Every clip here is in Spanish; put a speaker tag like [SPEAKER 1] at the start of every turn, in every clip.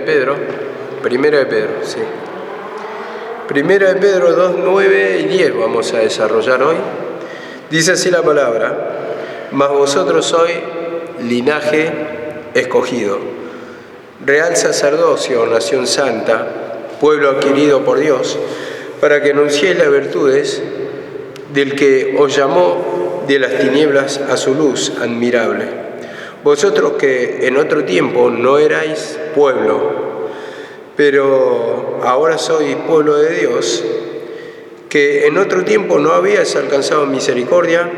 [SPEAKER 1] Pedro, sí. Primera de Pedro 2, 9 y 10 vamos a desarrollar hoy. Dice así la palabra: mas vosotros sois linaje escogido, real sacerdocio, nación santa, pueblo adquirido por Dios, para que anunciéis las virtudes del que os llamó de las tinieblas a su luz admirable. Vosotros que en otro tiempo no erais pueblo, pero ahora sois pueblo de Dios, que en otro tiempo no habíais alcanzado misericordia,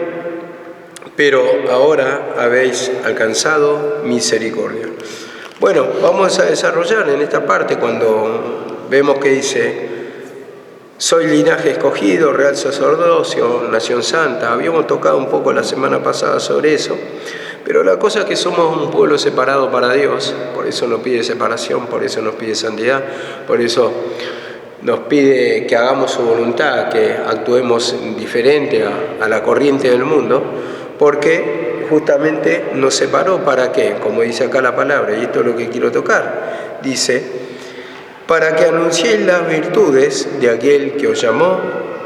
[SPEAKER 1] pero ahora habéis alcanzado misericordia. Bueno, vamos a desarrollar en esta parte cuando vemos que dice: soy linaje escogido, real sacerdocio, nación santa. Habíamos tocado un poco la semana pasada sobre eso, pero la cosa es que somos un pueblo separado para Dios, por eso nos pide separación, por eso nos pide santidad, por eso nos pide que hagamos su voluntad, que actuemos diferente a la corriente del mundo, porque justamente nos separó. ¿Para qué? Como dice acá la palabra, y esto es lo que quiero tocar, dice: para que anunciéis las virtudes de aquel que os llamó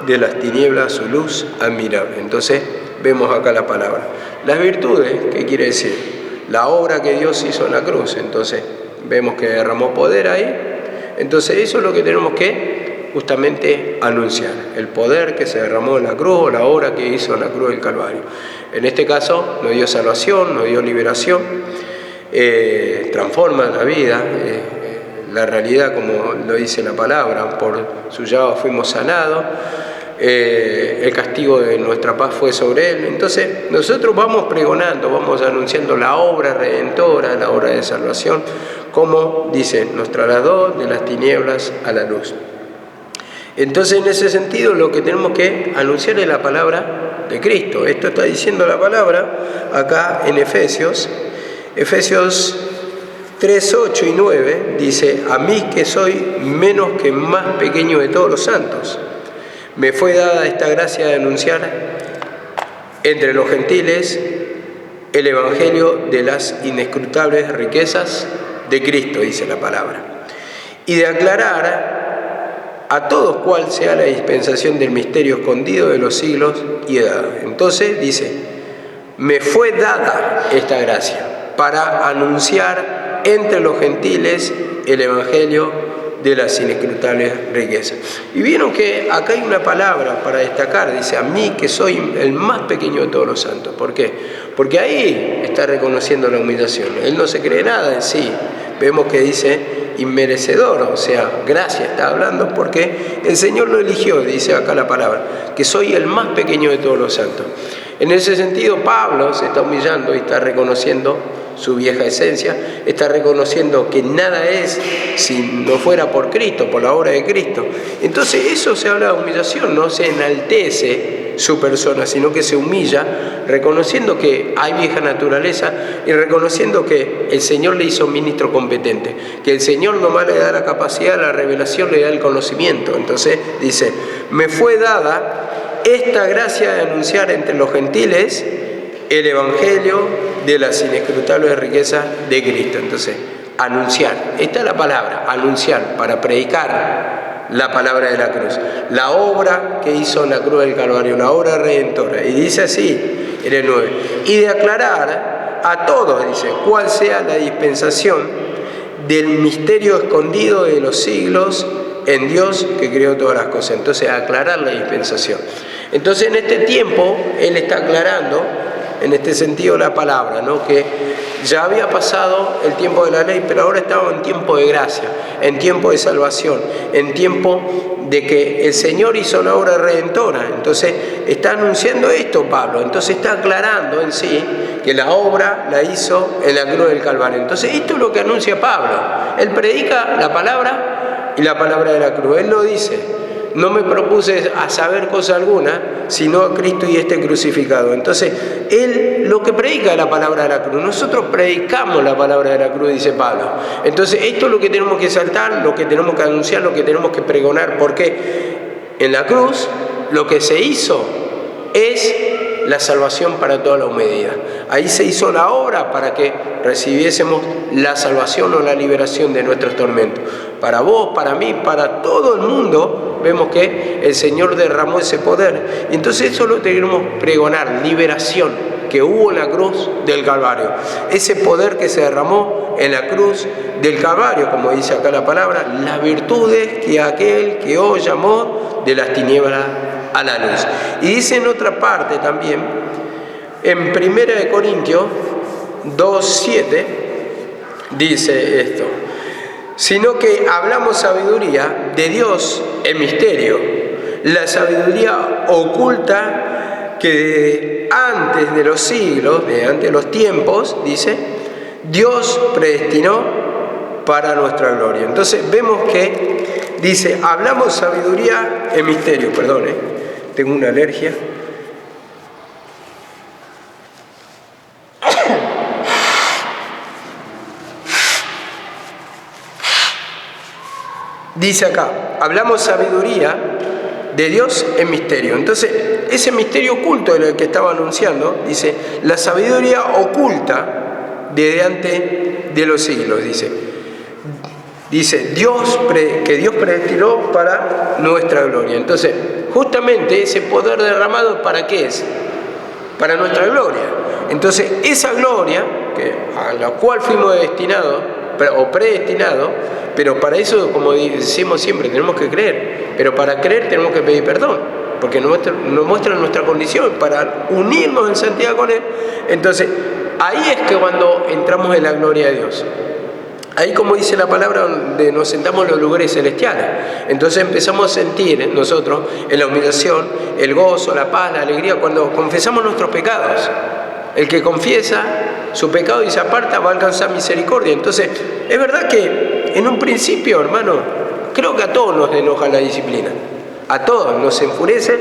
[SPEAKER 1] de las tinieblas a su luz admirable. Entonces vemos acá la palabra. Las virtudes, ¿qué quiere decir? La obra que Dios hizo en la cruz. Entonces vemos que derramó poder ahí. Entonces eso es lo que tenemos que justamente anunciar: el poder que se derramó en la cruz, la obra que hizo en la cruz del Calvario. En este caso nos dio salvación, nos dio liberación, transforma la vida, la realidad, como lo dice la palabra: por su llaga fuimos sanados, el castigo de nuestra paz fue sobre él. Entonces nosotros vamos pregonando, vamos anunciando la obra redentora, la obra de salvación, como dice, nos trasladó de las tinieblas a la luz. Entonces, en ese sentido, lo que tenemos que anunciar es la palabra de Cristo. Esto está diciendo la palabra acá en Efesios 3, 8 y 9, dice: a mí que soy menos que más pequeño de todos los santos, me fue dada esta gracia de anunciar entre los gentiles el evangelio de las inescrutables riquezas de Cristo, dice la palabra, y de aclarar a todos cuál sea la dispensación del misterio escondido de los siglos y edades. Entonces dice: me fue dada esta gracia para anunciar entre los gentiles el evangelio de las inescrutables riquezas. Y vieron que acá hay una palabra para destacar, dice: a mí que soy el más pequeño de todos los santos. ¿Por qué? Porque ahí está reconociendo la humillación. Él no se cree nada en sí. Vemos que dice inmerecedor, o sea, gracia está hablando, porque el Señor lo eligió, dice acá la palabra, que soy el más pequeño de todos los santos. En ese sentido, Pablo se está humillando y está reconociendo su vieja esencia, está reconociendo que nada es si no fuera por Cristo, por la obra de Cristo. Entonces eso se habla de humillación, no se enaltece su persona, sino que se humilla, reconociendo que hay vieja naturaleza y reconociendo que el Señor le hizo ministro competente, que el Señor nomás le da la capacidad, la revelación, le da el conocimiento. Entonces dice: me fue dada esta gracia de anunciar entre los gentiles el evangelio de las inescrutables riquezas de Cristo. Entonces, anunciar, esta es la palabra, anunciar, para predicar la palabra de la cruz, la obra que hizo en la cruz del Calvario, la obra redentora. Y dice así en el 9: y de aclarar a todos, dice, cuál sea la dispensación del misterio escondido de los siglos en Dios que creó todas las cosas. Entonces, aclarar la dispensación. Entonces, en este tiempo, Él está aclarando, en este sentido, la palabra, ¿no? Que ya había pasado el tiempo de la ley, pero ahora estamos en tiempo de gracia, en tiempo de salvación, en tiempo de que el Señor hizo la obra redentora. Entonces está anunciando esto Pablo, entonces está aclarando en sí que la obra la hizo en la cruz del Calvario. Entonces esto es lo que anuncia Pablo. Él predica la palabra y la palabra de la cruz. Él no dice: no me propuse a saber cosa alguna, sino a Cristo y este crucificado. Entonces, Él lo que predica es la palabra de la cruz. Nosotros predicamos la palabra de la cruz, dice Pablo. Entonces, esto es lo que tenemos que saltar, lo que tenemos que anunciar, lo que tenemos que pregonar. Porque en la cruz lo que se hizo es la salvación para toda la humanidad. Ahí se hizo la obra para que recibiésemos la salvación o la liberación de nuestros tormentos. Para vos, para mí, para todo el mundo, vemos que el Señor derramó ese poder. Entonces eso lo queremos pregonar, liberación que hubo en la cruz del Calvario. Ese poder que se derramó en la cruz del Calvario, como dice acá la palabra, las virtudes que aquel que os llamó de las tinieblas a la luz. Y dice en otra parte también, en 1 Corintios 2:7, dice esto: sino que hablamos sabiduría de Dios en misterio, la sabiduría oculta que antes de los siglos, de antes de los tiempos, dice, Dios predestinó para nuestra gloria. Entonces vemos que dice, hablamos sabiduría en misterio, tengo una alergia. Dice acá, hablamos sabiduría de Dios en misterio. Entonces, ese misterio oculto en el que estaba anunciando, dice, la sabiduría oculta desde antes de los siglos, dice que Dios predestinó para nuestra gloria. Entonces, justamente ese poder derramado, ¿para qué es? Para nuestra gloria. Entonces, esa gloria a la cual fuimos destinados o predestinados, pero para eso, como decimos siempre, tenemos que creer. Pero para creer tenemos que pedir perdón, porque nos muestra nuestra condición para unirnos en santidad con Él. Entonces, ahí es que cuando entramos en la gloria de Dios. Ahí, como dice la palabra, donde nos sentamos en los lugares celestiales. Entonces empezamos a sentir nosotros en la humillación el gozo, la paz, la alegría, cuando confesamos nuestros pecados. El que confiesa su pecado y se aparta va a alcanzar misericordia. Entonces, es verdad que en un principio, hermano, creo que a todos nos enoja la disciplina. A todos nos enfurece.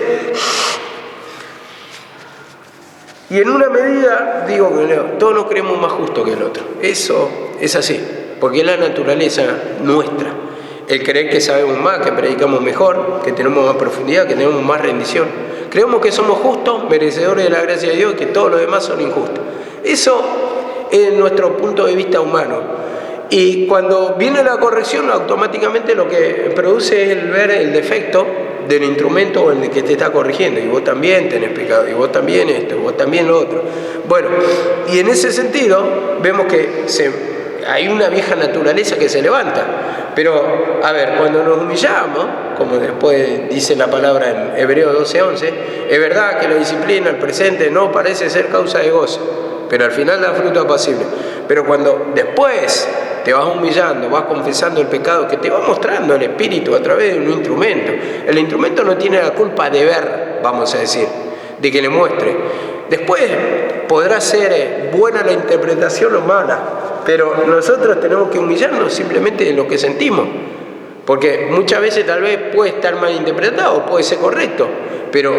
[SPEAKER 1] Y en una medida, digo que todos nos creemos más justos que el otro. Eso es así, porque es la naturaleza nuestra. El creer que sabemos más, que predicamos mejor, que tenemos más profundidad, que tenemos más rendición. Creemos que somos justos, merecedores de la gracia de Dios, y que todos los demás son injustos. Eso es nuestro punto de vista humano. Y cuando viene la corrección, automáticamente lo que produce es el ver el defecto del instrumento en el que te está corrigiendo. Y vos también tenés pecado, y vos también esto, y vos también lo otro. Bueno, y en ese sentido vemos que hay una vieja naturaleza que se levanta. Pero, a ver, cuando nos humillamos, como después dice la palabra en Hebreos 12:11, es verdad que la disciplina al presente no parece ser causa de gozo, pero al final da fruto apacible. Pero cuando después te vas humillando, vas confesando el pecado que te va mostrando el Espíritu a través de un instrumento, el instrumento no tiene la culpa de ver, vamos a decir, de que le muestre. Después podrá ser buena la interpretación o mala, pero nosotros tenemos que humillarnos simplemente en lo que sentimos, porque muchas veces tal vez puede estar mal interpretado, puede ser correcto, pero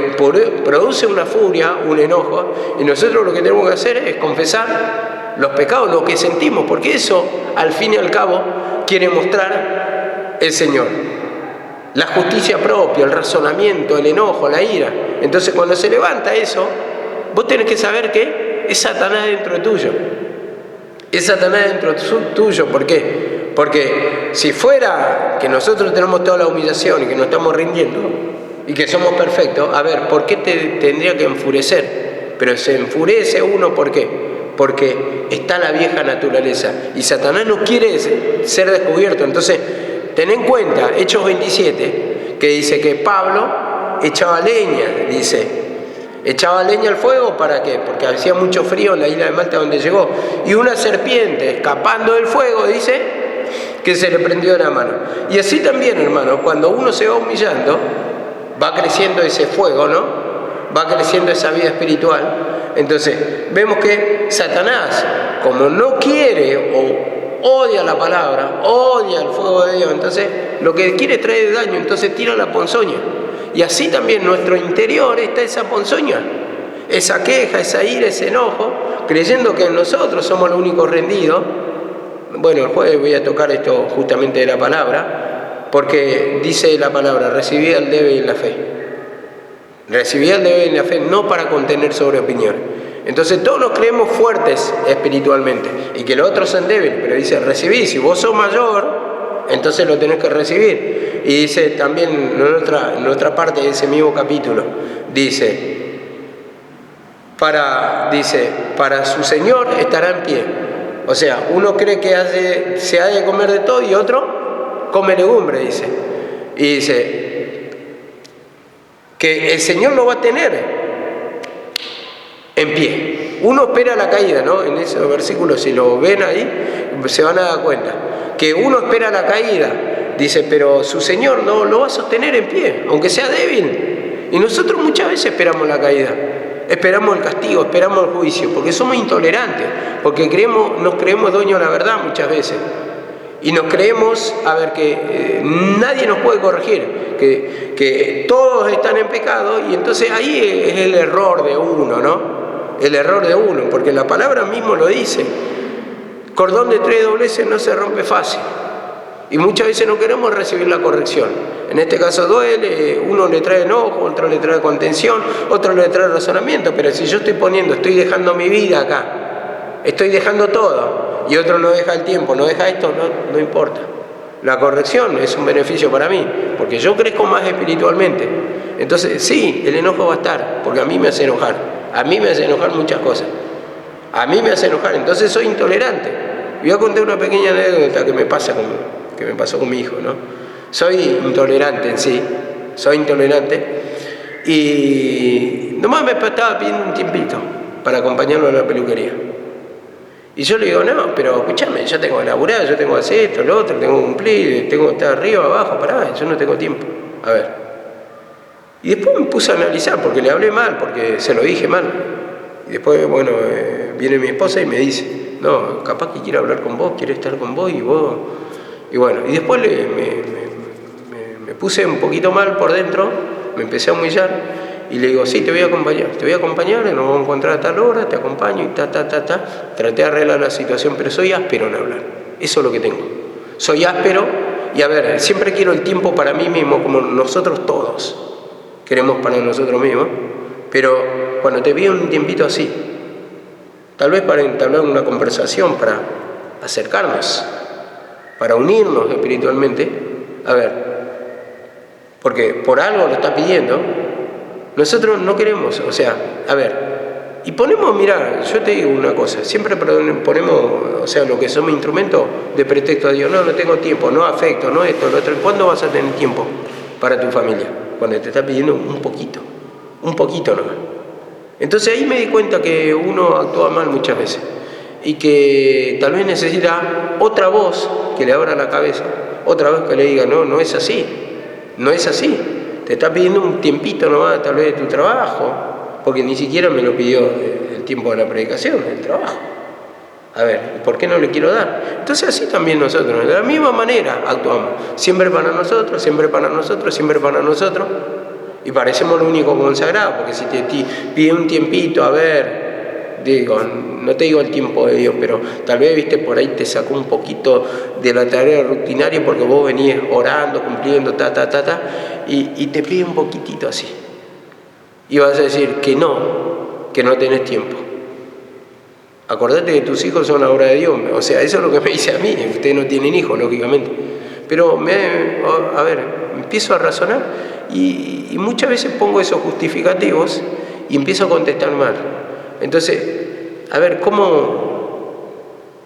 [SPEAKER 1] produce una furia, un enojo, y nosotros lo que tenemos que hacer es confesar los pecados, lo que sentimos, porque eso al fin y al cabo quiere mostrar el Señor. La justicia propia, el razonamiento, el enojo, la ira. Entonces cuando se levanta eso, vos tenés que saber que es Satanás dentro tuyo. Es Satanás dentro tuyo. ¿Por qué? Porque si fuera que nosotros tenemos toda la humillación y que nos estamos rindiendo y que somos perfectos, a ver, ¿por qué te tendría que enfurecer? Pero se enfurece uno, ¿por qué? Porque está la vieja naturaleza y Satanás no quiere ser descubierto. Entonces, ten en cuenta, Hechos 27, que dice que Pablo echaba leña, echaba leña al fuego, ¿para qué? Porque hacía mucho frío en la isla de Malta donde llegó. Y una serpiente, escapando del fuego, dice que se le prendió en la mano. Y así también, hermano, cuando uno se va humillando, va creciendo ese fuego, ¿no? Va creciendo esa vida espiritual. Entonces, vemos que Satanás, como no quiere o odia la palabra, odia el fuego de Dios, entonces lo que quiere traer daño, entonces tira la ponzoña. Y así también en nuestro interior está esa ponzoña, esa queja, esa ira, ese enojo, creyendo que nosotros somos los únicos rendidos. Bueno, el jueves voy a tocar esto justamente de la palabra, porque dice la palabra, recibid al débil en la fe. Recibí al débil en la fe, no para contener sobre opiniones. Entonces todos nos creemos fuertes espiritualmente y que los otros son débiles, pero dice, recibí, si vos sos mayor, entonces lo tenés que recibir. Y dice también en otra parte de ese mismo capítulo, dice, para su Señor estará en pie. O sea, uno cree que se ha de comer de todo y otro come legumbre, dice. Y dice que el Señor lo va a tener en pie. Uno espera la caída, ¿no? En esos versículos, si lo ven ahí, se van a dar cuenta. Que uno espera la caída, dice, pero su Señor lo va a sostener en pie, aunque sea débil. Y nosotros muchas veces esperamos la caída. Esperamos el castigo, esperamos el juicio, porque somos intolerantes, porque nos creemos dueños de la verdad muchas veces. Y nos creemos, que nadie nos puede corregir, que todos están en pecado, y entonces ahí es el error de uno, ¿no? El error de uno, porque la palabra mismo lo dice. Cordón de 3 dobleces no se rompe fácil. Y muchas veces no queremos recibir la corrección. En este caso duele, uno le trae enojo, otro le trae contención, otro le trae razonamiento, pero si yo estoy dejando mi vida acá, estoy dejando todo, y otro no deja el tiempo, no deja esto, no importa. La corrección es un beneficio para mí, porque yo crezco más espiritualmente. Entonces, sí, el enojo va a estar, porque a mí me hace enojar. A mí me hace enojar muchas cosas. A mí me hace enojar, entonces soy intolerante. Voy a contar una pequeña anécdota que me pasó con mi hijo, ¿no? Soy intolerante en sí, soy intolerante. Y nomás me estaba pidiendo un tiempito para acompañarlo a la peluquería. Y yo le digo, no, pero escúchame, yo tengo que laburar, yo tengo que hacer esto, lo otro, tengo que cumplir, tengo que estar arriba, abajo, pará, yo no tengo tiempo. A ver. Y después me puse a analizar, porque le hablé mal, porque se lo dije mal. Y después, bueno, viene mi esposa y me dice, no, capaz que quiere hablar con vos, quiere estar con vos y vos... Y bueno, y después me puse un poquito mal por dentro, me empecé a humillar. Y le digo, sí, te voy a acompañar, nos vamos a encontrar a tal hora, te acompaño y Traté de arreglar la situación, pero soy áspero en hablar. Eso es lo que tengo. Soy áspero y siempre quiero el tiempo para mí mismo, como nosotros todos queremos para nosotros mismos. Pero cuando te pido un tiempito así, tal vez para entablar una conversación, para acercarnos, para unirnos espiritualmente, porque por algo lo está pidiendo. Nosotros no queremos, y ponemos, mirá, yo te digo una cosa, siempre ponemos, lo que somos instrumentos de pretexto a Dios, no tengo tiempo, no afecto, no esto, lo otro. ¿Cuándo vas a tener tiempo para tu familia? Cuando te está pidiendo un poquito nomás. Entonces ahí me di cuenta que uno actúa mal muchas veces y que tal vez necesita otra voz que le abra la cabeza, otra vez que le diga, no es así, no es así. Te está pidiendo un tiempito nomás, tal vez de tu trabajo, porque ni siquiera me lo pidió el tiempo de la predicación, el trabajo. ¿Por qué no le quiero dar? Entonces así también nosotros, de la misma manera actuamos. Siempre para nosotros, siempre para nosotros, siempre para nosotros. Y parecemos lo único consagrado, porque si te pide un tiempito, no te digo el tiempo de Dios, pero tal vez, por ahí te sacó un poquito de la tarea rutinaria porque vos venías orando, cumpliendo, y te pide un poquitito así. Y vas a decir que no tenés tiempo. Acordate que tus hijos son la obra de Dios. Eso es lo que me dice a mí. Ustedes no tienen hijos, lógicamente. Pero, empiezo a razonar y muchas veces pongo esos justificativos y empiezo a contestar mal. Entonces,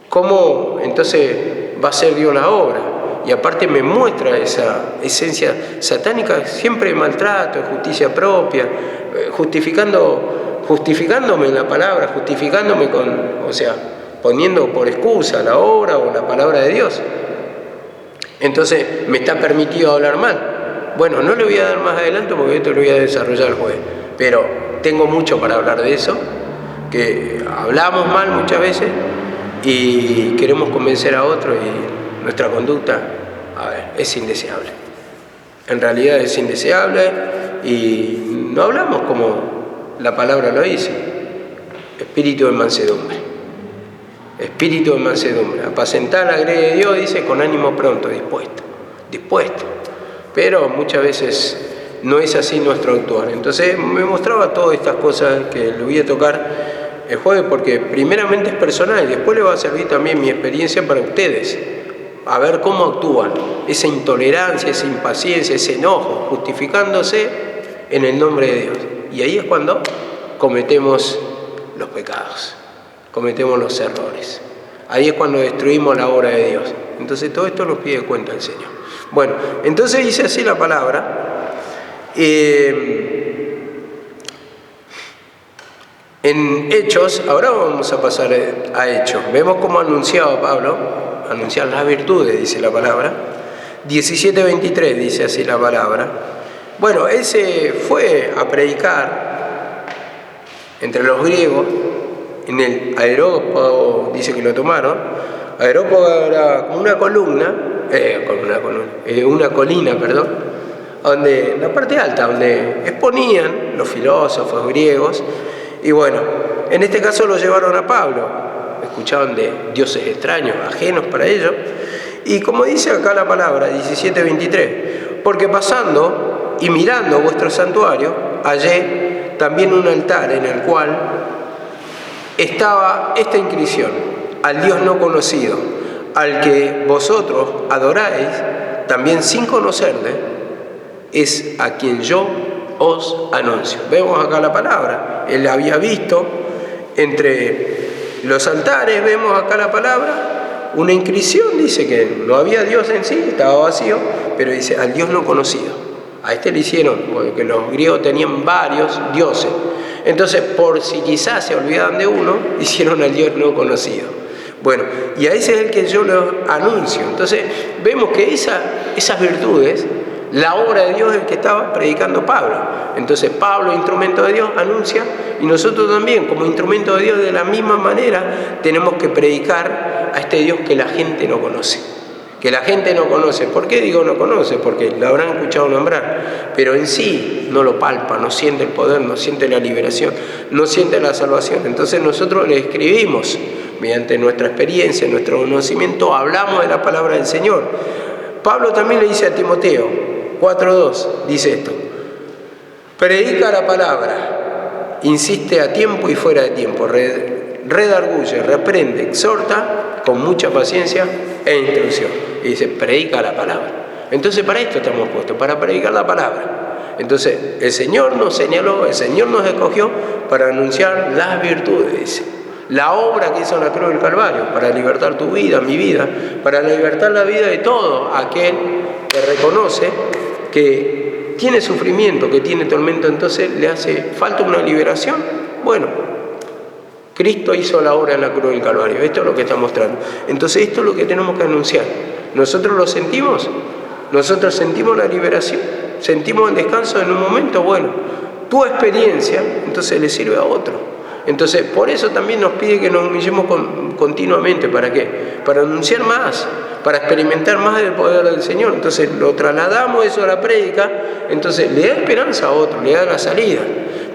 [SPEAKER 1] ¿cómo entonces va a ser Dios la obra? Y aparte me muestra esa esencia satánica, siempre maltrato, justicia propia, justificándome en la palabra, justificándome poniendo por excusa la obra o la palabra de Dios. Entonces me está permitido hablar mal. Bueno, no le voy a dar más adelante porque esto lo voy a desarrollar el jueves, pero tengo mucho para hablar de eso, que hablamos mal muchas veces y queremos convencer a otro y nuestra conducta, es indeseable. En realidad es indeseable y no hablamos como la palabra lo dice. Espíritu de mansedumbre. Espíritu de mansedumbre. Apacentar la grey de Dios, dice, con ánimo pronto, dispuesto. Pero muchas veces no es así nuestro actuar. Entonces me mostraba todas estas cosas que le voy a tocar el jueves, porque primeramente es personal y después le va a servir también mi experiencia para ustedes, a ver cómo actúan, esa intolerancia, esa impaciencia, ese enojo, justificándose en el nombre de Dios. Y ahí es cuando cometemos los pecados, cometemos los errores. Ahí es cuando destruimos la obra de Dios. Entonces todo esto nos pide cuenta el Señor. Bueno, entonces dice así la palabra. En Hechos, ahora vamos a pasar a Hechos. Vemos cómo anunciaba Pablo, anunciar las virtudes, dice la palabra. 17:23 dice así la palabra. Bueno, él se fue a predicar entre los griegos, en el Areópago, dice que lo tomaron. Areópago era como una colina, donde, la parte alta, donde exponían los filósofos griegos. Y bueno, en este caso lo llevaron a Pablo, escuchaban de dioses extraños, ajenos para ellos. Y como dice acá la palabra, 17:23, porque pasando y mirando vuestro santuario, hallé también un altar en el cual estaba esta inscripción: al Dios no conocido, al que vosotros adoráis, también sin conocerle, es a quien yo os anuncio. Vemos acá la palabra. Él había visto entre los altares, vemos acá la palabra, una inscripción, dice que no había Dios en sí, estaba vacío, pero dice al Dios no conocido. A este le hicieron, porque los griegos tenían varios dioses. Entonces, por si quizás se olvidaban de uno, hicieron al Dios no conocido. Bueno, y a ese es el que yo lo anuncio. Entonces, vemos que esas virtudes, la obra de Dios es el que estaba predicando Pablo. Entonces Pablo, instrumento de Dios, anuncia, y nosotros también, como instrumento de Dios, de la misma manera, tenemos que predicar a este Dios que la gente no conoce. Que la gente no conoce. ¿Por qué digo no conoce? Porque lo habrán escuchado nombrar, pero en sí no lo palpa, no siente el poder, no siente la liberación, no siente la salvación. Entonces nosotros le escribimos, mediante nuestra experiencia, nuestro conocimiento, hablamos de la palabra del Señor. Pablo también le dice a Timoteo, 4:2, dice esto: predica la palabra, insiste a tiempo y fuera de tiempo, redarguye, reprende, exhorta con mucha paciencia e instrucción. Y dice, predica la palabra. Entonces para esto estamos puestos, para predicar la palabra. Entonces el Señor nos señaló, el Señor nos escogió para anunciar las virtudes, dice. La obra que hizo en la cruz del Calvario, para libertar tu vida, mi vida, para libertar la vida de todo aquel que reconoce que tiene sufrimiento, que tiene tormento. Entonces le hace falta una liberación. Bueno, Cristo hizo la obra en la cruz del Calvario. Esto es lo que está mostrando. Entonces esto es lo que tenemos que anunciar. Nosotros lo sentimos, nosotros sentimos la liberación, sentimos el descanso en un momento. Bueno, tu experiencia entonces le sirve a otro. Entonces, por eso también nos pide que nos humillemos continuamente. ¿Para qué? Para anunciar más, para experimentar más del poder del Señor. Entonces, lo trasladamos eso a la prédica, entonces le da esperanza a otro, le da la salida.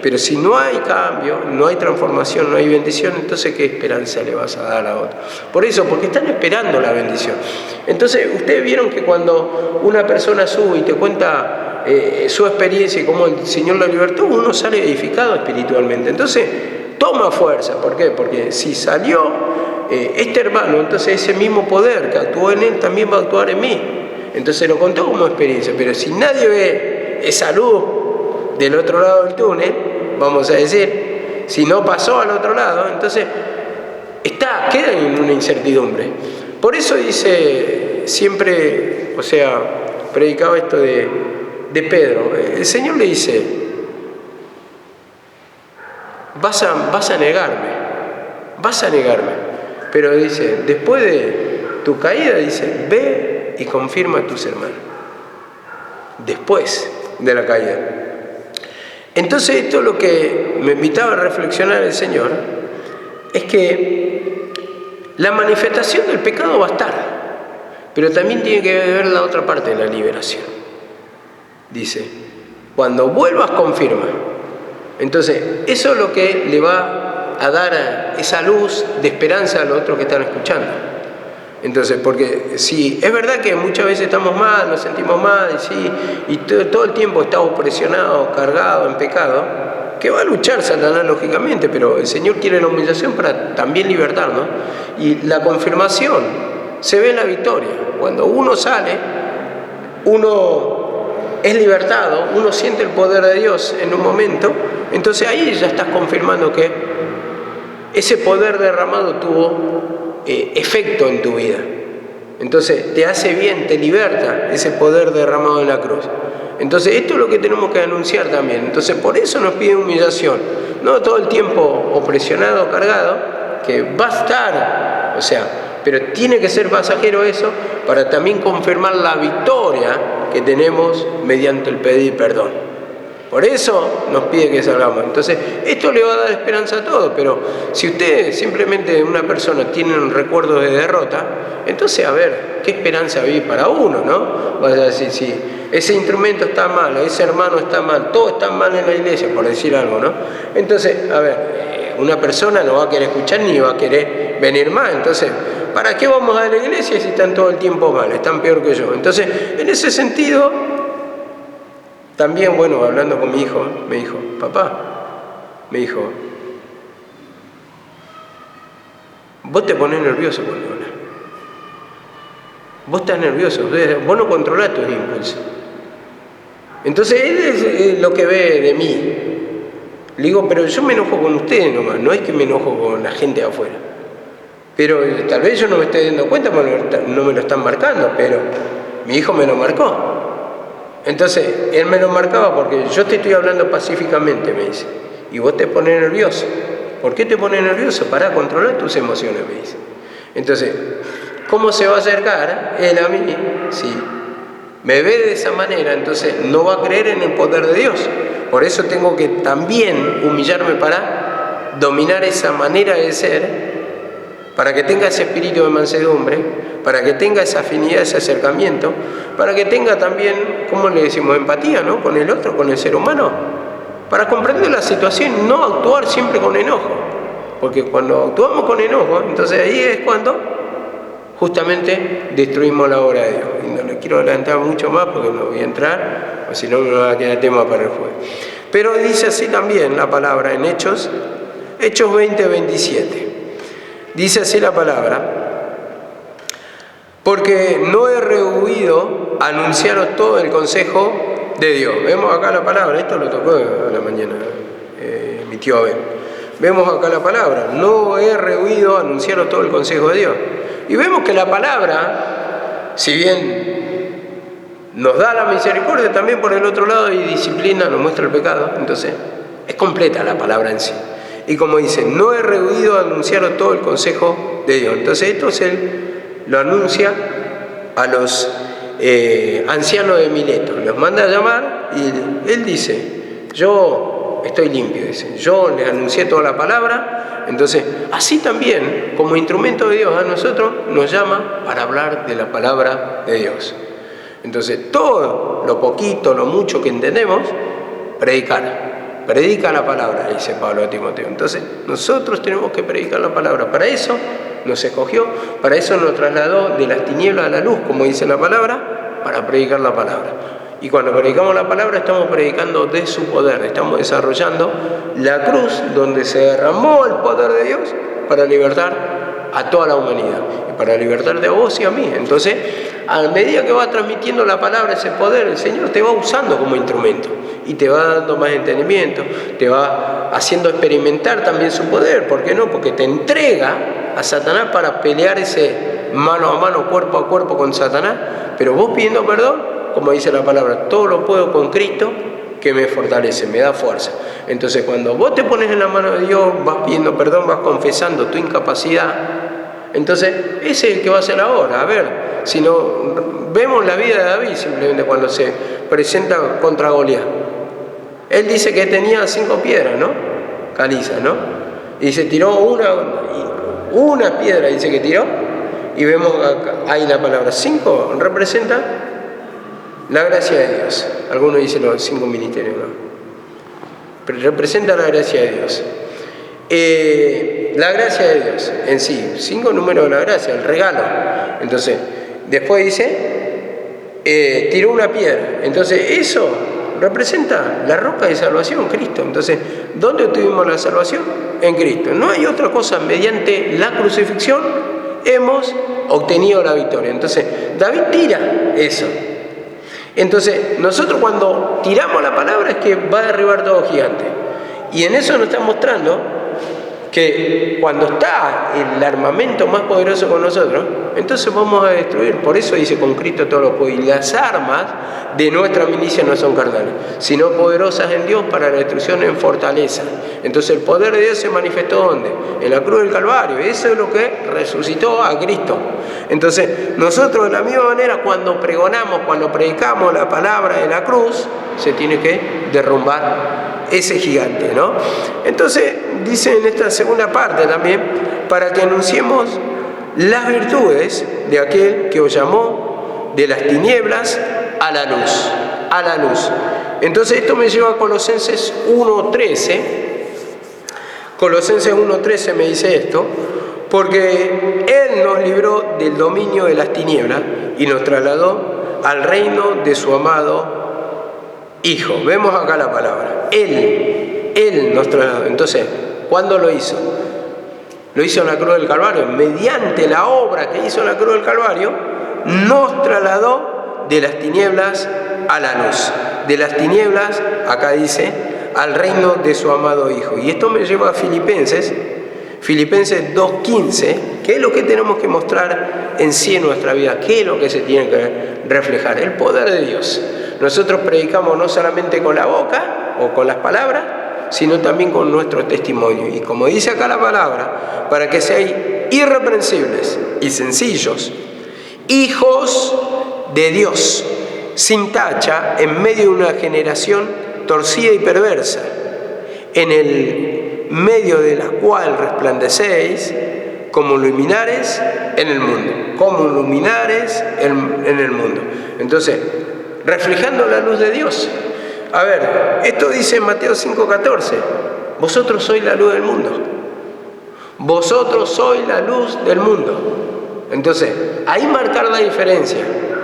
[SPEAKER 1] Pero si no hay cambio, no hay transformación, no hay bendición, entonces ¿qué esperanza le vas a dar a otro? Por eso, porque están esperando la bendición. Entonces, ustedes vieron que cuando una persona sube y te cuenta su experiencia y cómo el Señor la libertó, uno sale edificado espiritualmente. Entonces, toma fuerza. ¿Por qué? Porque si salió este hermano, entonces ese mismo poder que actuó en él también va a actuar en mí. Entonces lo contó como experiencia. Pero si nadie ve esa luz del otro lado del túnel, vamos a decir, si no pasó al otro lado, entonces queda en una incertidumbre. Por eso dice siempre, predicaba esto de Pedro. El Señor le dice, vas a negarme, pero dice, después de tu caída, dice, ve y confirma a tus hermanos, después de la caída. Entonces esto es lo que me invitaba a reflexionar el Señor, es que la manifestación del pecado va a estar, pero también tiene que ver la otra parte de la liberación. Dice, cuando vuelvas confirma. Entonces, eso es lo que le va a dar esa luz de esperanza a los otros que están escuchando. Entonces, porque si es verdad que muchas veces estamos mal, nos sentimos mal, y, sí, y todo el tiempo estamos presionados, cargados en pecado, que va a luchar Satanás lógicamente, pero el Señor quiere la humillación para también libertarnos. Y la confirmación se ve en la victoria. Cuando uno sale, uno es libertado, uno siente el poder de Dios en un momento, entonces ahí ya estás confirmando que ese poder derramado tuvo efecto en tu vida. Entonces te hace bien, te liberta ese poder derramado en la cruz. Entonces esto es lo que tenemos que anunciar también. Entonces por eso nos pide humillación, no todo el tiempo opresionado, cargado, que va a estar, o sea, pero tiene que ser pasajero eso para también confirmar la victoria que tenemos mediante el pedir perdón. Por eso nos pide que salgamos. Entonces, esto le va a dar esperanza a todos, pero si usted simplemente, una persona, tiene un recuerdo de derrota, entonces, a ver, ¿qué esperanza vive para uno, no? Vas a decir, si ese instrumento está mal, ese hermano está mal, todo está mal en la iglesia, por decir algo, ¿no? Entonces, a ver, una persona no va a querer escuchar ni va a querer venir más. Entonces, ¿para qué vamos a la iglesia si están todo el tiempo mal? Están peor que yo. Entonces, en ese sentido, también, bueno, hablando con mi hijo, me dijo, papá, me dijo, vos te pones nervioso cuando hablas. Vos estás nervioso, vos no controlás tus impulsos. Entonces, él es lo que ve de mí. Le digo, pero yo me enojo con ustedes nomás, no es que me enojo con la gente de afuera. Pero tal vez yo no me estoy dando cuenta porque no me lo están marcando, pero mi hijo me lo marcó. Entonces, él me lo marcaba porque yo te estoy hablando pacíficamente, me dice, y vos te pones nervioso. ¿Por qué te pones nervioso? Para controlar tus emociones, me dice. Entonces, ¿cómo se va a acercar él a mí? Si me ve de esa manera, entonces no va a creer en el poder de Dios. Por eso tengo que también humillarme para dominar esa manera de ser, para que tenga ese espíritu de mansedumbre, para que tenga esa afinidad, ese acercamiento, para que tenga también, ¿cómo le decimos?, empatía, ¿no?, con el otro, con el ser humano, para comprender la situación, no actuar siempre con enojo, porque cuando actuamos con enojo, entonces ahí es cuando justamente destruimos la obra de Dios. Y no le quiero adelantar mucho más porque no voy a entrar, o si no me va a quedar tema para el jueves. Pero dice así también la palabra en Hechos 20:27. Dice así la palabra: porque no he rehuido anunciaros todo el consejo de Dios. Vemos acá la palabra, esto lo tocó a la mañana mi tío Abel. Vemos acá la palabra, no he rehuido anunciaros todo el consejo de Dios. Y vemos que la palabra, si bien nos da la misericordia, también por el otro lado y disciplina, nos muestra el pecado. Entonces, es completa la palabra en sí. Y como dice, no he rehuido anunciaros todo el consejo de Dios. Entonces, esto lo anuncia a los ancianos de Mileto. Los manda a llamar y él dice, yo estoy limpio, dice, yo les anuncié toda la palabra. Entonces, así también, como instrumento de Dios a nosotros, nos llama para hablar de la palabra de Dios. Entonces, todo lo poquito, lo mucho que entendemos, predica la palabra, dice Pablo a Timoteo. Entonces, nosotros tenemos que predicar la palabra. Para eso nos escogió, para eso nos trasladó de las tinieblas a la luz, como dice la palabra, para predicar la palabra. Y cuando predicamos la palabra, estamos predicando de su poder, estamos desarrollando la cruz donde se derramó el poder de Dios para libertar a toda la humanidad y para libertarte a vos y a mí. Entonces, a medida que va transmitiendo la palabra, ese poder, el Señor te va usando como instrumento y te va dando más entendimiento, te va haciendo experimentar también su poder. ¿Por qué no? Porque te entrega a Satanás para pelear ese mano a mano, cuerpo a cuerpo con Satanás, pero vos pidiendo perdón, como dice la palabra, todo lo puedo con Cristo que me fortalece, me da fuerza. Entonces, cuando vos te pones en la mano de Dios, vas pidiendo perdón, vas confesando tu incapacidad, entonces ese es el que va a hacer ahora. A ver, si no vemos la vida de David simplemente cuando se presenta contra Goliat. Él dice que tenía 5 piedras, ¿no? Calizas, ¿no? Y se tiró una piedra, dice que tiró, y vemos acá, ahí la palabra 5 representa la gracia de Dios. Algunos dicen los 5 ministerios, ¿no? Pero representa la gracia de Dios. La gracia de Dios en sí, 5 números de la gracia, el regalo. Entonces, después dice, tiró una piedra. Entonces, eso representa la roca de salvación, Cristo. Entonces, ¿dónde obtuvimos la salvación? En Cristo. No hay otra cosa, mediante la crucifixión hemos obtenido la victoria. Entonces, David tira eso. Entonces, nosotros cuando tiramos la palabra es que va a derribar todo gigante. Y en eso nos está mostrando que cuando está el armamento más poderoso con nosotros, entonces vamos a destruir. Por eso dice, con Cristo todo lo puedo. Y las armas de nuestra milicia no son carnales, sino poderosas en Dios para la destrucción en fortaleza. Entonces el poder de Dios se manifestó ¿dónde? En la cruz del Calvario. Eso es lo que resucitó a Cristo. Entonces nosotros de la misma manera, cuando pregonamos, cuando predicamos la palabra de la cruz, se tiene que derrumbar ese gigante, ¿no? Entonces dice en esta segunda parte también, para que anunciemos las virtudes de aquel que os llamó de las tinieblas a la luz, a la luz. Entonces esto me lleva a Colosenses 1:13. Colosenses 1:13 me dice esto, porque Él nos libró del dominio de las tinieblas y nos trasladó al reino de su amado Hijo. Vemos acá la palabra. Él nos trasladó. Entonces, ¿cuándo lo hizo? Lo hizo en la cruz del Calvario. Mediante la obra que hizo en la cruz del Calvario, nos trasladó de las tinieblas a la luz. De las tinieblas, acá dice, al reino de su amado Hijo. Y esto me lleva a Filipenses 2:15, que es lo que tenemos que mostrar en sí en nuestra vida, qué es lo que se tiene que reflejar, el poder de Dios. Nosotros predicamos no solamente con la boca o con las palabras, sino también con nuestro testimonio. Y como dice acá la palabra, para que seáis irreprensibles y sencillos, hijos de Dios, sin tacha, en medio de una generación torcida y perversa, en el medio de la cual resplandecéis como luminares en el mundo, como luminares en el mundo. Entonces, reflejando la luz de Dios. A ver, esto dice en Mateo 5:14, vosotros sois la luz del mundo. Vosotros sois la luz del mundo. Entonces, ahí marcar la diferencia,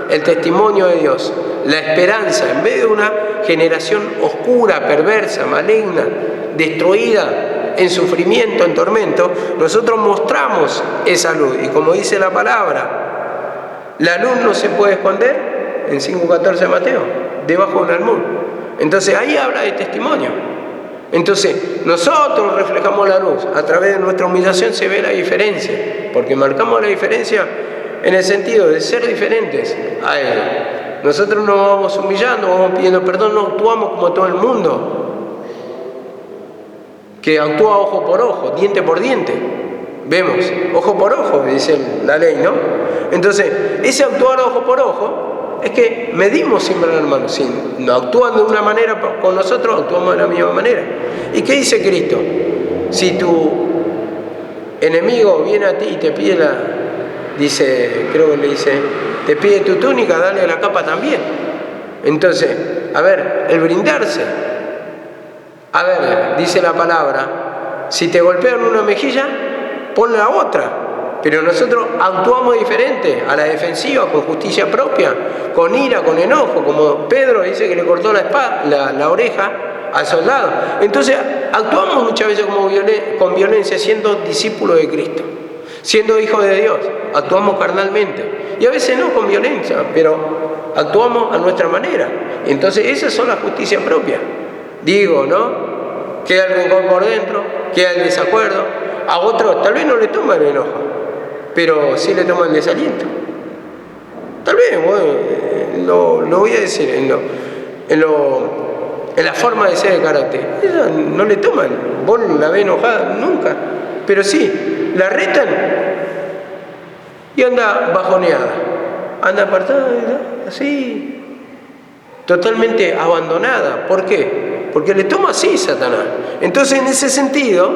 [SPEAKER 1] el testimonio de Dios, la esperanza, en vez de una generación oscura, perversa, maligna, destruida, en sufrimiento, en tormento, nosotros mostramos esa luz. Y como dice la palabra, la luz no se puede esconder, en 5:14 de Mateo, debajo de un almud. Entonces ahí habla de testimonio. Entonces nosotros reflejamos la luz, a través de nuestra humillación se ve la diferencia, porque marcamos la diferencia en el sentido de ser diferentes a Él. Nosotros nos vamos humillando, vamos pidiendo perdón, no actuamos como todo el mundo, que actúa ojo por ojo, diente por diente. Vemos, ojo por ojo, dice la ley, ¿no? Entonces, ese actuar ojo por ojo es que medimos siempre, hermanos. Si no actúan de una manera con nosotros, actuamos de la misma manera. ¿Y qué dice Cristo? Si tu enemigo viene a ti y te pide dice, creo que le dice, te pide tu túnica, dale la capa también. Entonces, a ver, el brindarse. A ver, dice la palabra, si te golpean una mejilla, pon la otra. Pero nosotros actuamos diferente, a la defensiva, con justicia propia, con ira, con enojo, como Pedro dice que le cortó la oreja al soldado. Entonces actuamos muchas veces con violencia, siendo discípulos de Cristo, siendo hijos de Dios, actuamos carnalmente. Y a veces no con violencia, pero actuamos a nuestra manera. Entonces esas son la justicia propia. Digo, ¿no? Queda el rencor por dentro, queda el desacuerdo. A otros tal vez no le toma el enojo, pero sí le toma el desaliento. Tal vez, bueno, lo voy a decir, en la forma de ser de carácter. Ella no le toman, vos la ves enojada nunca, pero sí, la retan y anda bajoneada, anda apartada, así, totalmente abandonada. ¿Por qué? Porque le toma así Satanás. Entonces, en ese sentido,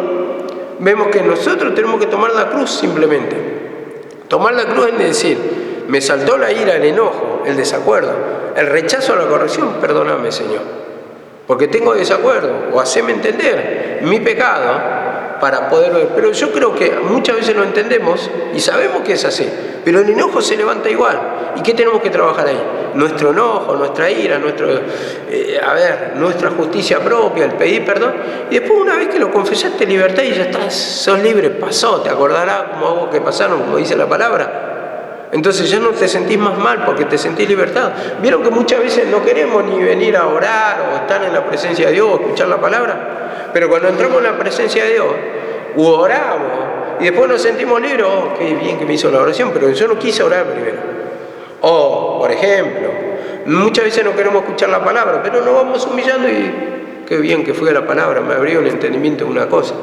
[SPEAKER 1] vemos que nosotros tenemos que tomar la cruz simplemente. Tomar la cruz es decir, me saltó la ira, el enojo, el desacuerdo, el rechazo a la corrección, perdóname, Señor, porque tengo desacuerdo, o haceme entender mi pecado, para poder ver. Pero yo creo que muchas veces lo entendemos y sabemos que es así, pero el enojo se levanta igual. ¿Y qué tenemos que trabajar ahí? Nuestro enojo, nuestra ira, nuestra justicia propia, el pedir perdón. Y después, una vez que lo confesaste, libertad y ya estás, sos libre, pasó, te acordarás como aguas que pasaron, como dice la palabra. Entonces ya no te sentís más mal porque te sentís libertad. Vieron que muchas veces no queremos ni venir a orar o estar en la presencia de Dios o escuchar la palabra, pero cuando entramos en la presencia de Dios, u oramos y después nos sentimos libres, oh, qué bien que me hizo la oración, pero yo no quise orar primero. O, por ejemplo, muchas veces no queremos escuchar la palabra, pero nos vamos humillando y qué bien que fue la palabra, me abrió el entendimiento de una cosa.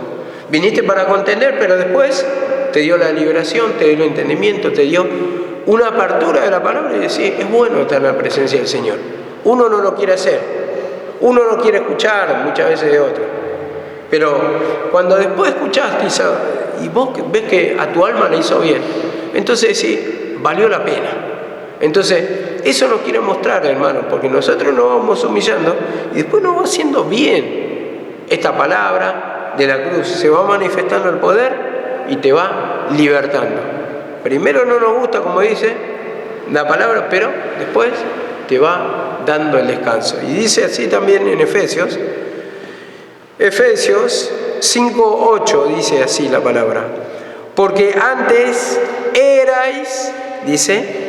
[SPEAKER 1] Viniste para contender, pero después te dio la liberación, te dio el entendimiento, te dio una apertura de la palabra y decir, es bueno estar en la presencia del Señor. Uno no lo quiere hacer, uno no quiere escuchar muchas veces de otro. Pero cuando después escuchaste y vos ves que a tu alma le hizo bien, entonces decís, valió la pena. Entonces, eso nos quiere mostrar, hermanos, porque nosotros nos vamos humillando y después nos va haciendo bien esta palabra de la cruz. Se va manifestando el poder y te va libertando. Primero no nos gusta, como dice la palabra, pero después te va dando el descanso. Y dice así también en Efesios 5:8 dice así la palabra. Porque antes erais, dice,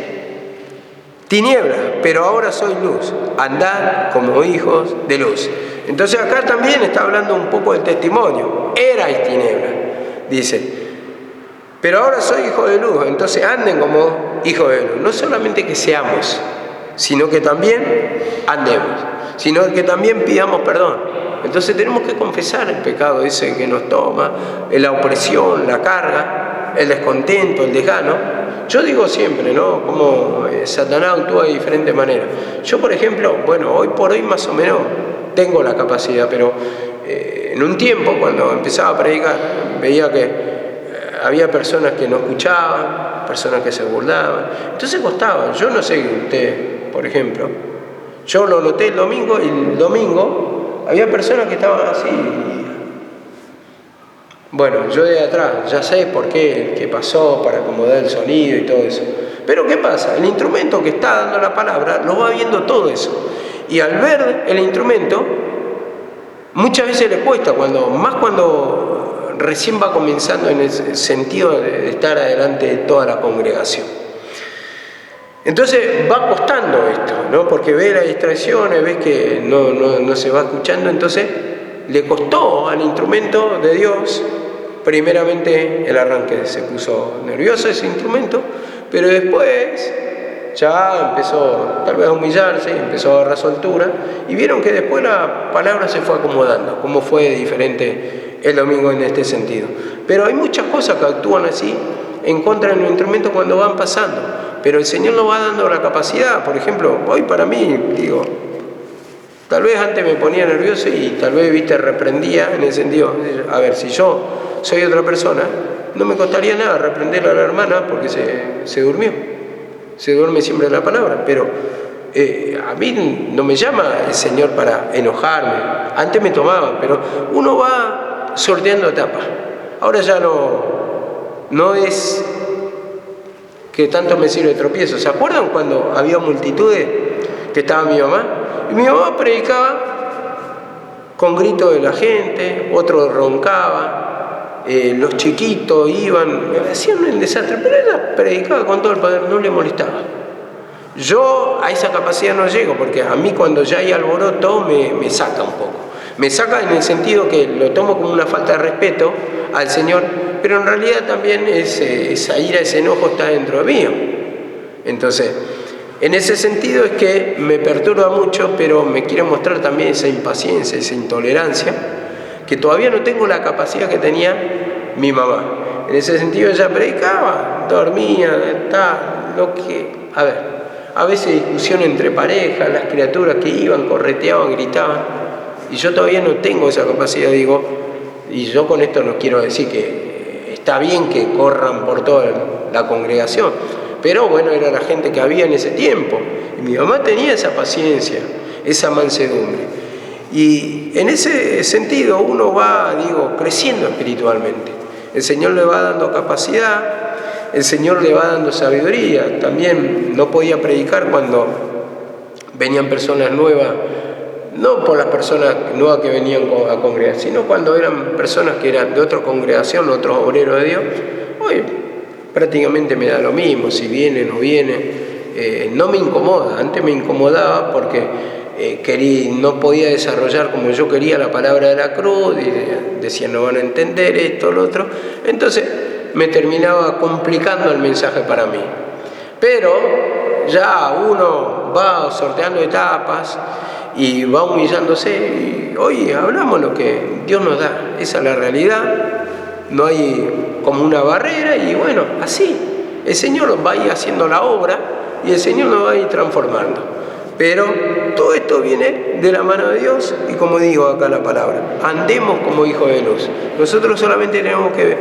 [SPEAKER 1] tiniebla, pero ahora sois luz. Andad como hijos de luz. Entonces acá también está hablando un poco del testimonio. Erais tiniebla, dice. Pero ahora soy hijo de luz. Entonces anden como hijos de luz. No solamente que seamos, sino que también andemos. Sino que también pidamos perdón. Entonces tenemos que confesar el pecado ese que nos toma, la opresión, la carga, el descontento, el desgano. Yo digo siempre, ¿no? Como Satanás actúa de diferentes maneras. Yo, por ejemplo, bueno, hoy por hoy más o menos tengo la capacidad, pero en un tiempo cuando empezaba a predicar, veía que había personas que no escuchaban, personas que se burlaban. Entonces costaba. Yo no sé usted, por ejemplo, yo lo noté el domingo y el domingo había personas que estaban así. Bueno, yo de atrás ya sé por qué pasó para acomodar el sonido y todo eso. Pero ¿qué pasa? El instrumento que está dando la palabra lo va viendo todo eso. Y al ver el instrumento, muchas veces le cuesta, cuando recién va comenzando en el sentido de estar adelante de toda la congregación. Entonces va costando esto, ¿no? Porque ve las distracciones, ves que no se va escuchando, entonces le costó al instrumento de Dios. Primeramente el arranque, se puso nervioso ese instrumento, pero después ya empezó tal vez a humillarse, empezó a agarrar soltura y vieron que después la palabra se fue acomodando, como fue diferente el domingo en este sentido. Pero hay muchas cosas que actúan así en contra de los instrumentos cuando van pasando, pero el Señor nos va dando la capacidad. Por ejemplo, hoy para mí, digo, tal vez antes me ponía nervioso y tal vez, reprendía en el sentido, a ver, si yo soy otra persona, no me costaría nada reprender a la hermana porque se durmió. Se duerme siempre la palabra, pero a mí no me llama el Señor para enojarme. Antes me tomaba, pero uno va sorteando etapas. Ahora ya no es que tanto me sirve de tropiezo. ¿Se acuerdan cuando había multitudes que estaba mi mamá? Y mi mamá predicaba con gritos de la gente, otros roncaban. Los chiquitos iban, hacían el desastre, pero ella predicaba con todo el poder, no le molestaba. Yo a esa capacidad no llego, porque a mí cuando ya hay alboroto me saca un poco. Me saca en el sentido que lo tomo como una falta de respeto al Señor, pero en realidad también esa ira, ese enojo está dentro mío. Entonces, en ese sentido es que me perturba mucho, pero me quiere mostrar también esa impaciencia, esa intolerancia, que todavía no tengo la capacidad que tenía mi mamá. En ese sentido ella predicaba, dormía, a veces discusión entre parejas, las criaturas que iban, correteaban, gritaban, y yo todavía no tengo esa capacidad, digo, y yo con esto no quiero decir que está bien que corran por toda la congregación, pero bueno, era la gente que había en ese tiempo, y mi mamá tenía esa paciencia, esa mansedumbre. Y en ese sentido uno va, creciendo espiritualmente. El Señor le va dando capacidad, el Señor le va dando sabiduría. También no podía predicar cuando venían personas nuevas, no por las personas nuevas que venían a congregar, sino cuando eran personas que eran de otra congregación, otros obreros de Dios. Hoy prácticamente me da lo mismo, si viene o no viene, no me incomoda. Antes me incomodaba porque no podía desarrollar como yo quería la palabra de la cruz, y decían no van a entender esto, lo otro. Entonces me terminaba complicando el mensaje para mí. Pero ya uno va sorteando etapas y va humillándose, y hoy hablamos lo que Dios nos da, esa es la realidad, no hay como una barrera, y bueno, así el Señor va a ir haciendo la obra y el Señor nos va a ir transformando. Pero todo esto viene de la mano de Dios, y como digo acá la palabra, andemos como hijos de luz. Nosotros solamente tenemos que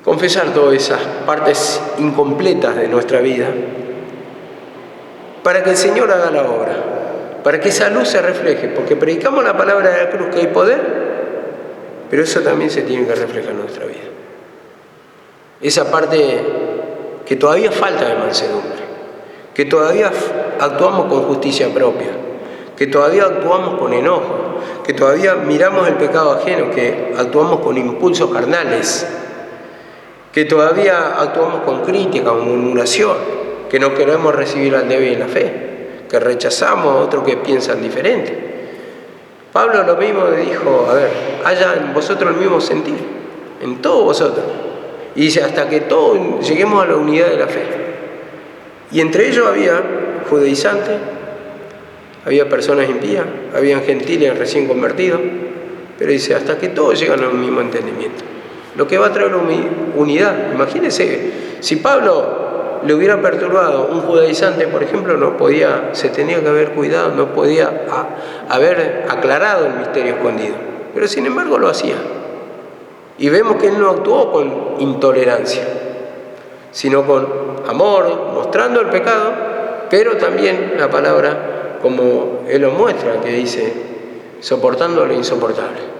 [SPEAKER 1] confesar todas esas partes incompletas de nuestra vida para que el Señor haga la obra, para que esa luz se refleje, porque predicamos la palabra de la cruz, que hay poder, pero eso también se tiene que reflejar en nuestra vida. Esa parte que todavía falta de mansedumbre, que todavía actuamos con justicia propia, que todavía actuamos con enojo, que todavía miramos el pecado ajeno, que actuamos con impulsos carnales, que todavía actuamos con crítica, con murmuración, que no queremos recibir al débil en la fe, que rechazamos a otros que piensan diferente. Pablo lo mismo dijo, haya en vosotros el mismo sentir, en todos vosotros. Y dice, hasta que todos lleguemos a la unidad de la fe. Y entre ellos había judaizantes, había personas impías, había gentiles recién convertidos, pero dice, hasta que todos llegan al mismo entendimiento. Lo que va a traer unidad. Imagínense, si Pablo le hubiera perturbado un judaizante, por ejemplo, se tenía que haber cuidado, no podía haber aclarado el misterio escondido. Pero sin embargo lo hacía. Y vemos que él no actuó con intolerancia, sino con amor, mostrando el pecado, pero también la palabra, como él lo muestra, que dice, soportando lo insoportable.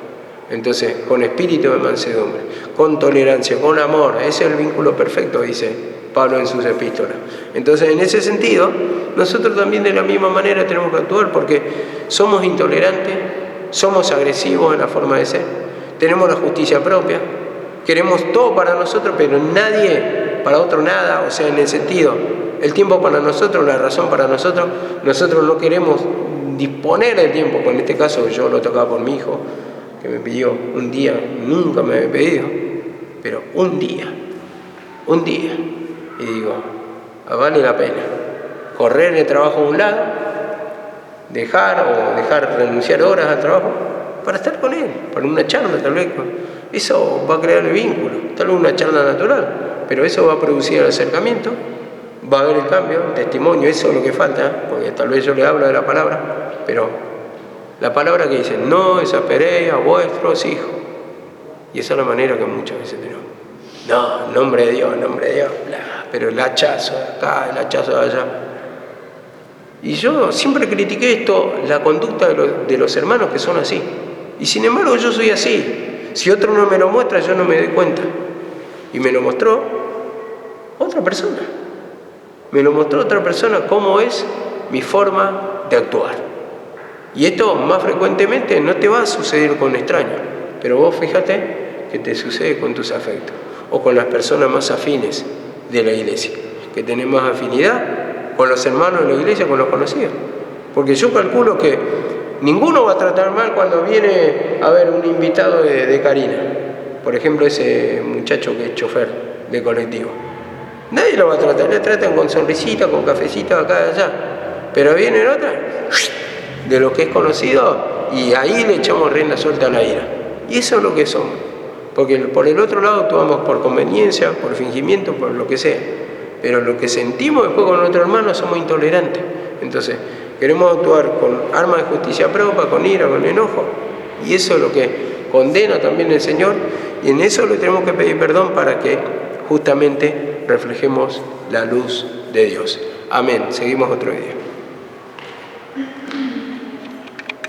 [SPEAKER 1] Entonces, con espíritu de mansedumbre, con tolerancia, con amor, ese es el vínculo perfecto, dice Pablo en sus epístolas. Entonces, en ese sentido, nosotros también de la misma manera tenemos que actuar, porque somos intolerantes, somos agresivos en la forma de ser, tenemos la justicia propia, queremos todo para nosotros, pero nadie para otro nada, o sea, en el sentido, el tiempo para nosotros, la razón para nosotros no queremos disponer del tiempo. En este caso yo lo tocaba por mi hijo, que me pidió un día, nunca me había pedido, pero un día, y digo, vale la pena correr el trabajo a un lado, renunciar horas al trabajo para estar con él, para una charla tal vez. Eso va a crear el vínculo, tal vez una charla natural, pero eso va a producir el acercamiento, va a haber el cambio, el testimonio. Eso es lo que falta, porque tal vez yo le hablo de la palabra, pero la palabra que dice, no desesperéis a vuestros hijos. Y esa es la manera que muchas veces tenemos. No, nombre de Dios, bla, pero el hachazo de acá, el hachazo de allá. Y yo siempre critiqué esto, la conducta de los hermanos que son así. Y sin embargo yo soy así. Si otro no me lo muestra, yo no me doy cuenta. Y me lo mostró otra persona. Me lo mostró otra persona cómo es mi forma de actuar. Y esto más frecuentemente no te va a suceder con extraños, pero vos fíjate que te sucede con tus afectos o con las personas más afines de la iglesia, que tenés más afinidad con los hermanos de la iglesia, con los conocidos. Porque yo calculo que ninguno va a tratar mal cuando viene a ver un invitado de Karina, por ejemplo ese muchacho que es chofer de colectivo. Nadie lo va a tratar, le tratan con sonrisita, con cafecito acá y allá, pero vienen otras de lo que es conocido y ahí le echamos rienda suelta a la ira. Y eso es lo que somos, porque por el otro lado actuamos por conveniencia, por fingimiento, por lo que sea, pero lo que sentimos después con nuestro hermano somos intolerantes. Entonces queremos actuar con armas de justicia propia, con ira, con enojo, y eso es lo que condena también el Señor, y en eso le tenemos que pedir perdón para que justamente reflejemos la luz de Dios. Amén. Seguimos otro día.